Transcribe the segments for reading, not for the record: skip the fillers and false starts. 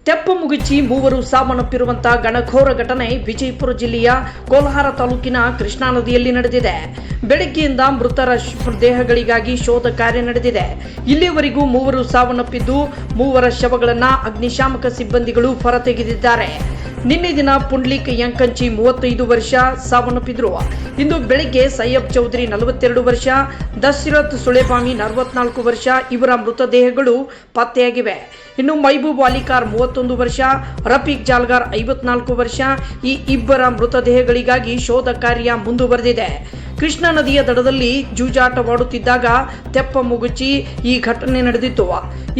ತೆಪ್ಪ ಮುಗಿಸಿ ಮೂವರು ಸಾವನ್ನಪ್ಪಿರುವಂತಹ ಘನಘೋರ ಘಟನೆ ವಿಜಯಪುರ ಜಿಲ್ಲೆಯ ಕೋಲಾರ ತಾಲೂಕಿನ ಕೃಷ್ಣಾ ನದಿಯಲ್ಲಿ ನಡೆದಿದೆ. ಬೆಳಗ್ಗೆಯಿಂದ ಮೃತರ ದೇಹಗಳಿಗಾಗಿ ಶೋಧ ಕಾರ್ಯ ನಡೆದಿದೆ. ಇಲ್ಲಿಯವರೆಗೂ ಮೂವರು ಸಾವನ್ನಪ್ಪಿದ್ದು ಮೂವರ ಶವಗಳನ್ನು ಅಗ್ನಿಶಾಮಕ ಸಿಬ್ಬಂದಿಗಳು ಹೊರತೆಗೆದಿದ್ದಾರೆ. ನಿನ್ನೆ ದಿನ ಪುಂಡ್ಲಿಕ್ ಯಂಕಂಚಿ 35 ವರ್ಷ ಸಾವನ್ನಪ್ಪಿದ್ರು. ಇಂದು ಬೆಳಗ್ಗೆ ಸೈಯಬ್ ಚೌಧರಿ 42 ವರ್ಷ, ದಶರಥ್ ಸುಳೆಬಾಮಿ 44 ವರ್ಷ ಇವರ ಮೃತದೇಹಗಳು ಪತ್ತೆಯಾಗಿವೆ. ಇನ್ನು ಮೈಬೂಬ್ ಅಲಿಕಾರ್ 31 ವರ್ಷ, ರಫೀಕ್ ಜಾಲ್ಗಾರ್ 54 ವರ್ಷ ಈ ಇಬ್ಬರ ಮೃತದೇಹಗಳಿಗಾಗಿ ಶೋಧ ಕಾರ್ಯ ಮುಂದುವರೆದಿದೆ. ಕೃಷ್ಣಾ ನದಿಯ ದಡದಲ್ಲಿ ಜೂಜಾಟವಾಡುತ್ತಿದ್ದಾಗ ತೆಪ್ಪ ಮುಗುಚಿ ಈ ಘಟನೆ ನಡೆದಿತ್ತು.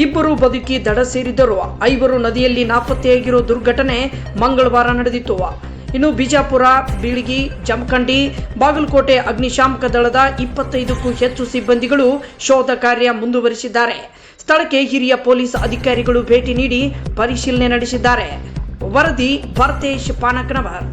ಇಬ್ಬರು ಬದುಕಿ ದಡ ಸೇರಿದ್ದರು. 5 ನದಿಯಲ್ಲಿ ನಾಪತ್ತೆಯಾಗಿರೋ ದುರ್ಘಟನೆ ಮಂಗಳವಾರ ನಡೆದಿತ್ತು. ಇನ್ನು ಬಿಜಾಪುರ, ಬೀಳಗಿ, ಜಮಖಂಡಿ, ಬಾಗಲಕೋಟೆ ಅಗ್ನಿಶಾಮಕ ದಳದ 25ಕ್ಕೂ ಹೆಚ್ಚು ಸಿಬ್ಬಂದಿಗಳು ಶೋಧ ಕಾರ್ಯ ಮುಂದುವರಿಸಿದ್ದಾರೆ. ಸ್ಥಳಕ್ಕೆ ಹಿರಿಯ ಪೊಲೀಸ್ ಅಧಿಕಾರಿಗಳು ಭೇಟಿ ನೀಡಿ ಪರಿಶೀಲನೆ ನಡೆಸಿದ್ದಾರೆ. ವರದಿ ಭರತೇಶ್ ಪಾನಕನವರ್.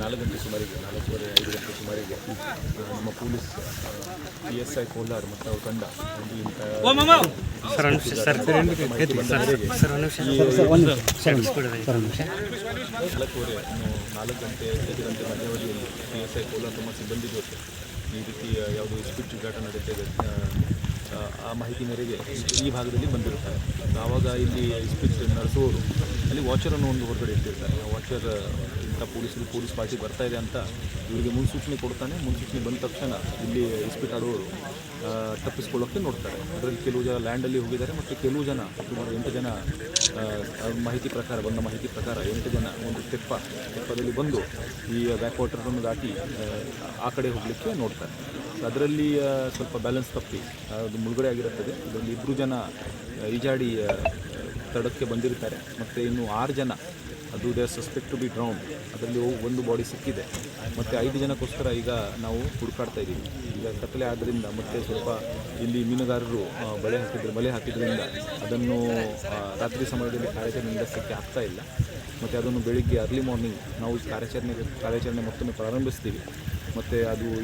ನಾಲ್ಕು ಗಂಟೆ ಸುಮಾರಿಗೆ 4:30-5 ಗಂಟೆ ಸುಮಾರಿಗೆ ನಮ್ಮ ಪೊಲೀಸ್ PSI ಕೋಲಾರ ಮತ್ತು ಅವ್ರ ತಂಡ ನಾಲ್ಕು ಗಂಟೆ 5 ಗಂಟೆ ಮಧ್ಯವಧಿಯಲ್ಲಿ PSI ಕೋಲಾರ ತಮ್ಮ ಸಿಬ್ಬಂದಿ ಜೊತೆ ಈ ರೀತಿ ಯಾವುದೋ ಇಸ್ಪಿಟ್ ಜೂಜಾಟ ನಡೀತಿದೆ ಆ ಮಾಹಿತಿ ಮೇರೆಗೆ ಈ ಭಾಗದಲ್ಲಿ ಬಂದಿರ್ತಾರೆ. ಆವಾಗ ಇಲ್ಲಿ ಇಸ್ಪಿಟ್ ನಡೆಸುವವರು ಅಲ್ಲಿ ವಾಚರನ್ನು ಒಂದು ಹೊರಗಡೆ ಇಟ್ಟಿರ್ತಾರೆ. ಆ ವಾಚರ್ ಇಂಥ ಪೊಲೀಸ್ ಪಾರ್ಟಿ ಬರ್ತಾ ಇದೆ ಅಂತ ಇವರಿಗೆ ಮುನ್ಸೂಚನೆ ಕೊಡ್ತಾನೆ. ಮುನ್ಸೂಚನೆ ಬಂದ ತಕ್ಷಣ ಇಲ್ಲಿ ಇಸ್ಪಿಟ್ ಆಡುವವರು ತಪ್ಪಿಸ್ಕೊಳ್ಳೋಕ್ಕೆ ನೋಡ್ತಾರೆ. ಅದರಲ್ಲಿ ಕೆಲವು ಜನ ಲ್ಯಾಂಡಲ್ಲಿ ಹೋಗಿದ್ದಾರೆ ಮತ್ತು ಕೆಲವು ಜನ ಸುಮಾರು 8 ಜನ ಮಾಹಿತಿ ಪ್ರಕಾರ 8 ಜನ ಒಂದು ತೆಪ್ಪದಲ್ಲಿ ಬಂದು ಈ ಬ್ಯಾಕ್ ವಾಟರನ್ನು ದಾಟಿ ಆ ಕಡೆ ಹೋಗಲಿಕ್ಕೆ ನೋಡ್ತಾರೆ. ಅದರಲ್ಲಿ ಸ್ವಲ್ಪ ಬ್ಯಾಲೆನ್ಸ್ ತಪ್ಪಿ ಅದು ಮುಳುಗಡೆ ಆಗಿರುತ್ತದೆ. ಇದರಲ್ಲಿ 2 ಜನ ಈಜಾಡಿ ತಡಕ್ಕೆ ಬಂದಿರ್ತಾರೆ ಮತ್ತು ಇನ್ನು 6 ಜನ ಅದು they suspect to B drowned. ಅದರಲ್ಲಿ ಒಂದು ಬಾಡಿ ಸಿಕ್ಕಿದೆ ಮತ್ತು 5 ಜನಕ್ಕೋಸ್ಕರ ಈಗ ನಾವು ಹುಡುಕಾಡ್ತಾ ಇದ್ದೀವಿ. ಈಗ ಕತ್ತಲೆ ಆದ್ದರಿಂದ ಮತ್ತು ಸ್ವಲ್ಪ ಇಲ್ಲಿ ಮೀನುಗಾರರು ಬಲೆ ಹಾಕಿದ್ರಿಂದ ಅದನ್ನು ರಾತ್ರಿ ಸಮಯದಲ್ಲಿ ಕಾರ್ಯಾಚರಣೆ ನಡೆಸೋಕ್ಕೆ ಆಗ್ತಾ ಇಲ್ಲ. ಮತ್ತು ಅದನ್ನು ಬೆಳಿಗ್ಗೆ ಅರ್ಲಿ ಮಾರ್ನಿಂಗ್ ನಾವು ಕಾರ್ಯಾಚರಣೆ ಮತ್ತೊಮ್ಮೆ ಪ್ರಾರಂಭಿಸ್ತೀವಿ. ಮತ್ತು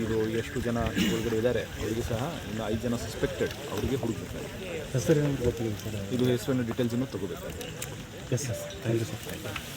ಇದು ಎಷ್ಟು ಜನ ಒಳಗಡೆ ಇದ್ದಾರೆ ಅವರಿಗೆ ಸಹ ಇನ್ನು 5 ಜನ ಸಸ್ಪೆಕ್ಟೆಡ್ ಅವರಿಗೆ ಹುಡುಕಬೇಕಾಗಿದೆ. ಹೆಸರಿನ ಗೊತ್ತಿದೆ ಸರ್, ಇದು ಹೆಸರಿನ ಡೀಟೇಲ್ಸನ್ನು ತಗೋಬೇಕಾಗಿದೆ. Yes sir, thank you sir.